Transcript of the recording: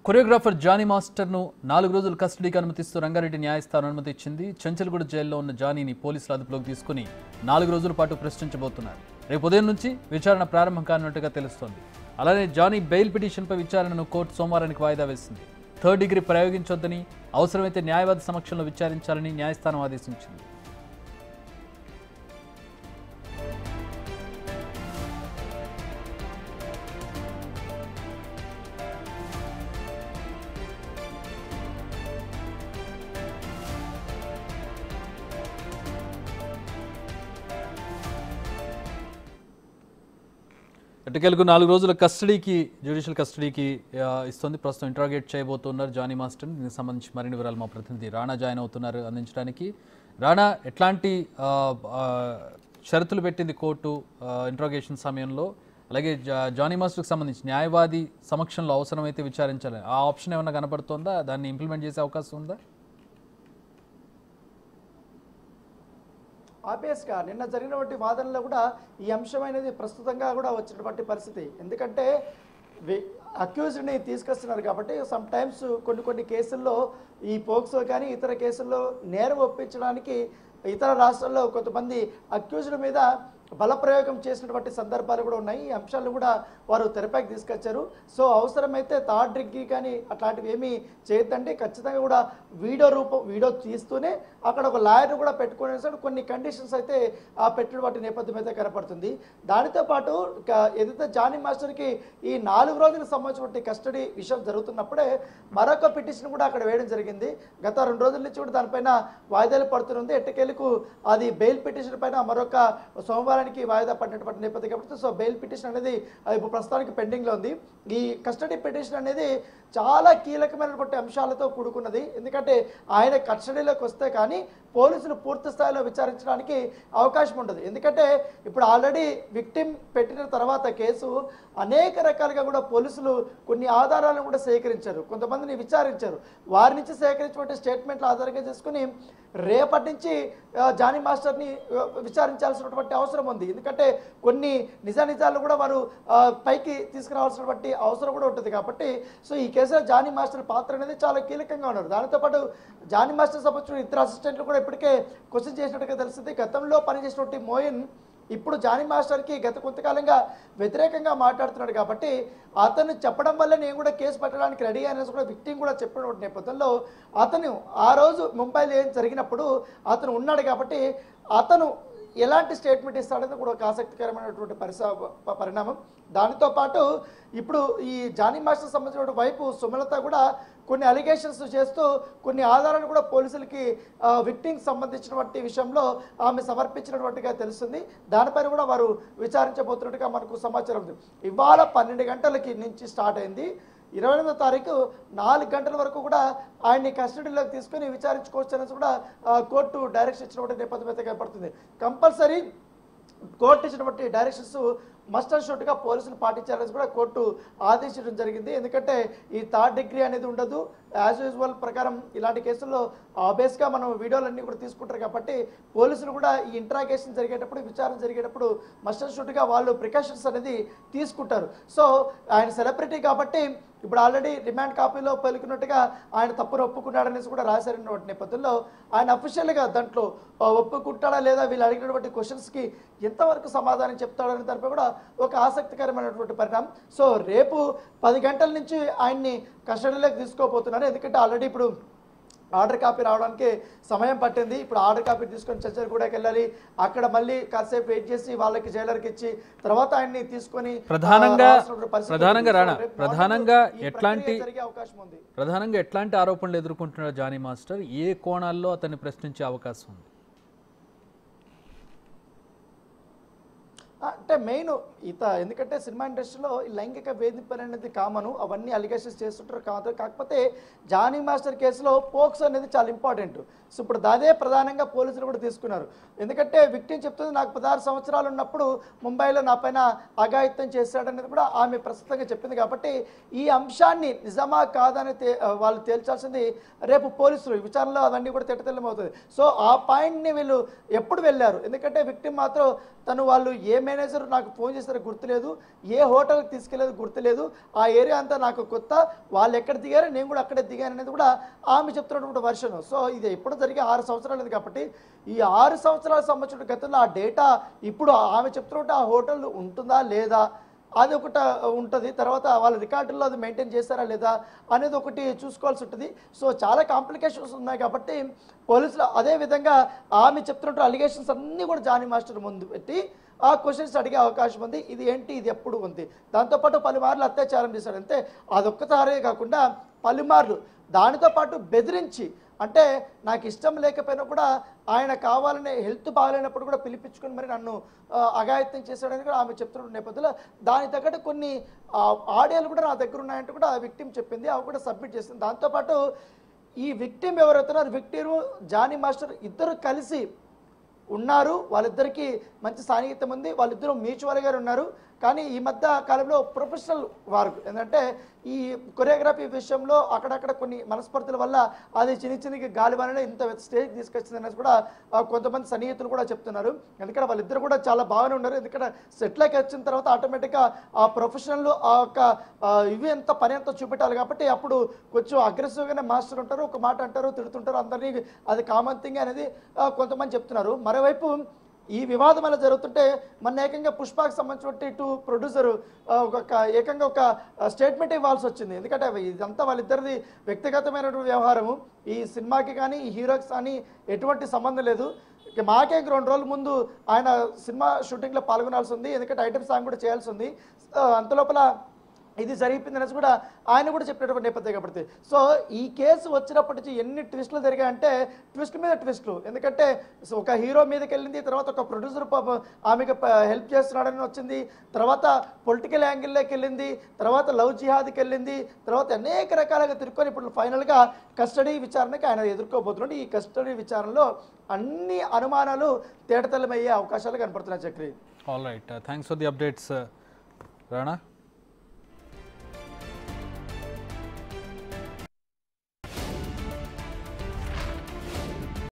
Choreographer Johnny మాస్టర్ను 4 రోజులు కస్టడీకి అనుమతిస్తూ రంగారెడ్డి న్యాయస్థానం అనుమతి ఇచ్చింది. చెంచల్గూడ జైల్లో ఉన్న జానీని పోలీసులు అదుపులోకి తీసుకుని 4 రోజుల పాటు ప్రశ్నించబోతున్నారు. రేపు ఉదయం నుంచి విచారణ ప్రారంభం కానున్నట్టుగా తెలుస్తోంది. అలానే జానీ బెయిల్ పిటిషన్పై విచారణను కోర్టు సోమవారానికి వాయిదా వేసింది. 3rd డిగ్రీ ప్రయోగించొద్దని, అవసరమైతే న్యాయవాది సమక్షంలో విచారించాలని న్యాయస్థానం ఆదేశించింది. ఎట్టకేలకు 4 రోజుల జ్యుడిషియల్ కస్టడీకి ఇస్తుంది. ప్రస్తుతం ఇంట్రాగేట్ చేయబోతున్నారు జానీ మాస్టర్. దీనికి సంబంధించి మరిన్ని వివరాలు మా ప్రతినిధి రాణా జాయిన్ అవుతున్నారు అందించడానికి. రాణా, ఎట్లాంటి షరతులు పెట్టింది కోర్టు ఇంట్రాగేషన్ సమయంలో? అలాగే జానీ మాస్టర్కి సంబంధించి న్యాయవాది సమక్షంలో అవసరమైతే విచారించాలి, ఆ ఆప్షన్ ఏమైనా కనపడుతుందా? దాన్ని ఇంప్లిమెంట్ చేసే అవకాశం ఉందా? ఆబ్వియస్గా నిన్న జరిగినటువంటి వాదనలో కూడా ఈ అంశం అనేది ప్రస్తుతంగా కూడా వచ్చినటువంటి పరిస్థితి. ఎందుకంటే అక్యూజ్డ్ని తీసుకొస్తున్నారు కాబట్టి సమ్ టైమ్స్ కొన్ని కేసుల్లో ఈ పోక్సో కానీ ఇతర కేసుల్లో నేరం ఒప్పించడానికి ఇతర రాష్ట్రాల్లో కొంతమంది అక్యూజ్డ్ మీద బలప్రయోగం చేసినటువంటి సందర్భాలు కూడా ఉన్నాయి. ఈ అంశాలను కూడా వారు తెరపైకి తీసుకొచ్చారు. సో అవసరమైతే 3rd డిగ్రీ కానీ అట్లాంటివి ఏమీ చేయొద్దండి, ఖచ్చితంగా కూడా వీడియో తీస్తూనే అక్కడ ఒక లాయర్ను కూడా పెట్టుకునే కొన్ని కండిషన్స్ అయితే పెట్టినటువంటి నేపథ్యం అయితే కనపడుతుంది. దానితో పాటు ఏదైతే జానీ మాస్టర్కి ఈ 4 రోజులకు సంబంధించినటువంటి కస్టడీ విషయం జరుగుతున్నప్పుడే మరొక పిటిషన్ కూడా అక్కడ వేయడం జరిగింది. గత 2 రోజుల నుంచి కూడా దానిపైన వాయిదాలు పడుతుంది. ఎట్టకేలకు అది బెయిల్ పిటిషన్ పైన మరొక సోమవారానికి వాయిదా పడినటువంటి నేపథ్యం కాబట్టి సో బెయిల్ పిటిషన్ అనేది ఇప్పుడు ప్రస్తుతానికి పెండింగ్లో ఉంది. ఈ కస్టడీ పిటిషన్ అనేది చాలా కీలకమైనటువంటి అంశాలతో కూడుకున్నది. ఎందుకంటే ఆయన కస్టడీలోకి వస్తే కానీ పోలీసులు పూర్తి స్థాయిలో విచారించడానికి అవకాశం ఉండదు. ఎందుకంటే ఇప్పుడు ఆల్రెడీ విక్టిమ్ పెట్టిన తర్వాత కేసు అనేక రకాలుగా కూడా పోలీసులు కొన్ని ఆధారాలను కూడా సేకరించారు, కొంతమందిని విచారించారు. వారి నుంచి సేకరించినటువంటి స్టేట్మెంట్ల ఆధారంగా చేసుకుని రేపటి నుంచి జానీ మాస్టర్ని విచారించాల్సినటువంటి అవసరం ఉంది. ఎందుకంటే కొన్ని నిజాలు కూడా వారు పైకి తీసుకురావాల్సినటువంటి అవసరం కూడా ఉంటుంది కాబట్టి సో ఈ కేసులో జానీ మాస్టర్ పాత్ర అనేది చాలా కీలకంగా ఉన్నారు. దానితో పాటు జానీ మాస్టర్ సంబంధించిన ఇతర అసిస్టెంట్లు కూడా ఇప్పటికే క్వశ్చన్ చేసినట్టుగా తెలిసింది. గతంలో పనిచేసినటువంటి మోయిన్ ఇప్పుడు జానీ మాస్టర్కి గత కొంతకాలంగా వ్యతిరేకంగా మాట్లాడుతున్నాడు కాబట్టి అతను చెప్పడం వల్ల నేను కూడా కేసు పెట్టడానికి రెడీ అనేసి కూడా విక్టిమ్ కూడా చెప్పిన నేపథ్యంలో అతను ఆ రోజు ముంబైలో ఏం జరిగినప్పుడు అతను ఉన్నాడు కాబట్టి అతను ఎలాంటి స్టేట్మెంట్ ఇస్తాడనేది కూడా ఒక ఆసక్తికరమైనటువంటి పరిణామం. దానితో పాటు ఇప్పుడు ఈ జానీ మాస్టర్ సంబంధించిన వైపు సుమలత కూడా కొన్ని అలిగేషన్స్ చేస్తూ కొన్ని ఆధారాలు కూడా పోలీసులకి విక్టిమ్కి సంబంధించినటువంటి విషయంలో ఆమె సమర్పించినటువంటిగా తెలుస్తుంది. దానిపైన కూడా వారు విచారించబోతున్నట్టుగా మనకు సమాచారం ఉంది. ఇవాళ 12 గంటలకి నుంచి స్టార్ట్ అయింది. 28వ తారీఖు 4 గంటల వరకు కూడా ఆయన్ని కస్టడీలోకి తీసుకుని విచారించుకోవచ్చు అనేసి కూడా కోర్టు డైరెక్షన్ ఇచ్చినటువంటి నేపథ్యం అయితే కనపడుతుంది. కంపల్సరీ కోర్టు ఇచ్చినటువంటి డైరెక్షన్స్ మస్ట్ అండ్ షుడ్గా పోలీసులు పాటించాలని కూడా కోర్టు ఆదేశించడం జరిగింది. ఎందుకంటే ఈ 3rd డిగ్రీ అనేది ఉండదు. యాజ్ యూజువల్ ప్రకారం ఇలాంటి కేసుల్లో ఆబ్వియస్గా మనం వీడియోలన్నీ కూడా తీసుకుంటారు కాబట్టి పోలీసులు కూడా ఈ ఇంట్రాగేషన్ జరిగేటప్పుడు విచారణ జరిగేటప్పుడు మస్ట్ అండ్ షుడ్గా వాళ్ళు ప్రికాషన్స్ అనేది తీసుకుంటారు. సో ఆయన సెలబ్రిటీ కాబట్టి ఇప్పుడు ఆల్రెడీ రిమాండ్ కాపీలో పలుకున్నట్టుగా ఆయన తప్పును ఒప్పుకున్నాడనేసి కూడా రాశారన్నటువంటి నేపథ్యంలో ఆయన అఫీషియల్గా దాంట్లో ఒప్పుకుంటాడా లేదా వీళ్ళు అడిగినటువంటి క్వశ్చన్స్కి ఎంతవరకు సమాధానం చెప్తాడనే దానిపై కూడా ఒక ఆసక్తికరమైనటువంటి పరిణామం. సో రేపు 10 గంటల నుంచి ఆయన్ని కస్టడీలోకి తీసుకోబోతున్నారు. ఎందుకంటే ఆల్రెడీ ఇప్పుడు ఆర్డర్ కాపీ రావడానికి సమయం పట్టింది. ఇప్పుడు ఆర్డర్ కాపీ తీసుకొని చెంచల్గూడకి వెళ్ళాలి, అక్కడ మళ్ళీ కాసేపు వెయిట్ చేసి వాళ్ళకి జైలర్కి ఇచ్చి తర్వాత ఆయన్ని తీసుకొని ప్రధానంగా ఎట్లాంటి ఆరోపణలు ఎదుర్కొంటున్నారు జానీ మాస్టర్? ఏ కోణాల్లో అతన్ని ప్రశ్నించే అవకాశం ఉంది? అంటే మెయిన్ ఎందుకంటే సినిమా ఇండస్ట్రీలో లైంగిక వేధింపులు అనేది కామను, అవన్నీ అలిగేషన్స్ చేస్తుంటారు కాదు. కాకపోతే జానీ మాస్టర్ కేసులో పోక్స్ అనేది చాలా ఇంపార్టెంట్. సో ఇప్పుడు అదే ప్రధానంగా పోలీసులు కూడా తీసుకున్నారు. ఎందుకంటే విక్టిమ్ చెప్తుంది నాకు 16 సంవత్సరాలు ఉన్నప్పుడు ముంబైలో నా పైన అఘాయిత్యం చేశాడనేది కూడా ఆమె ప్రస్తుతంగా చెప్పింది. కాబట్టి ఈ అంశాన్ని నిజమా కాదని వాళ్ళు తేల్చాల్సింది రేపు పోలీసులు విచారణలో అవన్నీ కూడా తెల్లమవుతుంది. సో ఆ పాయింట్ని వీళ్ళు ఎప్పుడు వెళ్ళారు? ఎందుకంటే విక్టిమ్ మాత్రం తను వాళ్ళు ఏ మేనేజర్ సూపర్వైజర్ నాకు ఫోన్ చేశారో గుర్తులేదు, ఏ హోటల్కి తీసుకెళ్లేదు గుర్తులేదు, ఆ ఏరియా అంతా నాకు కొత్త, వాళ్ళు ఎక్కడ దిగారో నేను కూడా అక్కడే దిగాను అనేది కూడా ఆమె చెప్తున్నటువంటి వర్షన్. సో ఇది ఎప్పుడు జరిగే 6 సంవత్సరాలు కాబట్టి ఈ 6 సంవత్సరాలకు సంబంధించిన గతంలో ఆ డేటా ఇప్పుడు ఆమె చెప్తున్నట్టు ఆ హోటల్ ఉంటుందా లేదా అది ఒకటి ఉంటుంది. తర్వాత వాళ్ళ రికార్డుల్లో అది మెయింటైన్ చేస్తారా లేదా అనేది ఒకటి చూసుకోవాల్సి ఉంటుంది. సో చాలా కాంప్లికేషన్స్ ఉన్నాయి కాబట్టి పోలీసులు అదేవిధంగా ఆమె చెప్తున్నట్టు అలిగేషన్స్ అన్నీ కూడా జానీ మాస్టర్ ముందు పెట్టి ఆ క్వశ్చన్స్ అడిగే అవకాశం ఉంది. ఇది ఏంటి, ఇది ఎప్పుడు ఉంది, దాంతోపాటు పలుమార్లు అత్యాచారం చేశాడు. అంతే, అదొక్కసారే కాకుండా పలుమార్లు దానితో పాటు బెదిరించి, అంటే నాకు ఇష్టం లేకపోయినా కూడా ఆయన కావాలనే హెల్త్ బాగాలేనప్పుడు కూడా పిలిపించుకొని మరి నన్ను అఘాయిత్యం చేశాడని కూడా ఆమె చెప్తున్న నేపథ్యంలో దాని తగ్గట్టు కొన్ని ఆడియోలు కూడా నా దగ్గర ఉన్నాయంటూ కూడా ఆ విక్టిమ్ చెప్పింది, అవి కూడా సబ్మిట్ చేసింది. దాంతోపాటు ఈ విక్టిమ్ ఎవరైతున్నారో విక్టిమ్ జానీ మాస్టర్ ఇద్దరు కలిసి ఉన్నారు, వాళ్ళిద్దరికీ మంచి సాన్నిహిత్యం ఉంది, వాళ్ళిద్దరూ మ్యూచువల్గా ఉన్నారు. కానీ ఈ మధ్య కాలంలో ప్రొఫెషనల్ వర్క్ ఏంటంటే ఈ కొరియోగ్రఫీ విషయంలో అక్కడక్కడ కొన్ని మనస్పర్ధల వల్ల అది చిన్న గాలివాననే ఇంత స్టేజ్ తీసుకొచ్చింది అనేది కూడా కొంతమంది సన్నిహితులు కూడా చెప్తున్నారు. ఎందుకంటే వాళ్ళిద్దరు కూడా చాలా బాగానే ఉన్నారు. ఎందుకంటే సెట్లోకి వచ్చిన తర్వాత ఆటోమేటిక్గా ఆ ప్రొఫెషనల్ ఆ యొక్క ఇవి ఎంత పని ఎంత చూపెట్టాలి కాబట్టి అప్పుడు కొంచెం అగ్రెసివ్గానే మాస్టర్ ఉంటారు, ఒక మాట అంటారు, తిడుతుంటారు, అందరినీ అది కామన్ థింగ్ అనేది కొంతమంది చెప్తున్నారు. మరోవైపు ఈ వివాదం అలా జరుగుతుంటే మన ఏకంగా పుష్పకి సంబంధించినటువంటి ప్రొడ్యూసర్ ఏకంగా ఒక స్టేట్మెంట్ ఇవ్వాల్సి వచ్చింది. ఎందుకంటే ఇదంతా వాళ్ళిద్దరిది వ్యక్తిగతమైనటువంటి వ్యవహారము, ఈ సినిమాకి కానీ ఈ హీరోకి కానీ ఎటువంటి సంబంధం లేదు. మాకే 2 రోజుల ముందు ఆయన సినిమా షూటింగ్లో పాల్గొనాల్సి ఉంది, ఎందుకంటే ఐటమ్ సాంగ్ కూడా చేయాల్సి ఉంది. అంతలోపల ఇది జరిగిపోయింది అనేసి కూడా ఆయన కూడా చెప్పినటువంటి నేపథ్యం కాబట్టి సో ఈ కేసు వచ్చినప్పటి నుంచి ఎన్ని ట్విస్టులు జరిగాయంటే ట్విస్ట్ మీద ట్విస్టులు. ఎందుకంటే ఒక హీరో మీదకి వెళ్ళింది, తర్వాత ఒక ప్రొడ్యూసర్ ఆమెకు హెల్ప్ చేస్తున్నాడని వచ్చింది, తర్వాత పొలిటికల్ యాంగిల్లోకి వెళ్ళింది, తర్వాత లవ్ జిహాద్కి వెళ్ళింది, తర్వాత అనేక రకాలుగా తిరుక్కొని ఇప్పుడు ఫైనల్గా కస్టడీ విచారణకి ఆయన ఎదుర్కోబోతున్నాడు. ఈ కస్టడీ విచారణలో అన్ని అనుమానాలు తేటతెల్లమయ్యే అవకాశాలు కనపడుతున్నాయి. Chakri, all right, thanks for the updates Rana.